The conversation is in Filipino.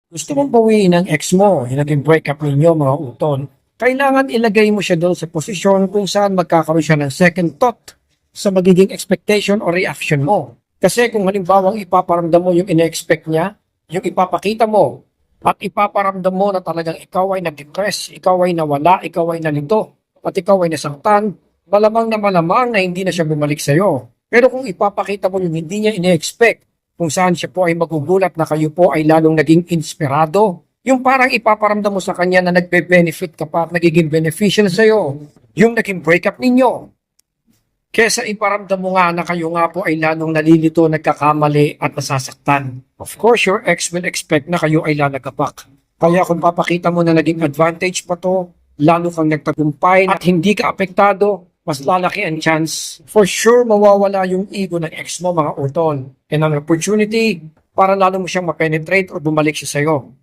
Gusto mong bawiin ang ex mo, yung naging breakup ninyo mga utol, kailangan ilagay mo siya doon sa posisyon kung saan magkakaroon siya ng second thought sa magiging expectation o reaction mo. Kasi kung halimbawa ipaparamdam mo yung ine-expect niya, yung ipapakita mo, at ipaparamdam mo na talagang ikaw ay nag-depress, ikaw ay nawala, ikaw ay nalito, at ikaw ay nasaktan, malamang na hindi na siya bumalik sa'yo. Pero kung ipapakita mo yung hindi niya ine-expect, kung saan siya po ay magugulat na kayo po ay lalong naging inspirado. Yung parang ipaparamdam mo sa kanya na nagbe-benefit ka pa at nagiging beneficial sa'yo. Yung naging breakup ninyo. Kesa iparamdam mo nga na kayo nga po ay lalong nalilito, nagkakamali at nasasaktan. Of course, your ex will expect na kayo ay lalagapak. Kaya kung papakita mo na naging advantage pa to, lalo kang nagtagumpay at hindi ka apektado, mas lalaki ang chance. For sure, mawawala yung ego ng ex mo mga utol. And an opportunity para lalo mo siyang mapenetrate o bumalik siya sa'yo.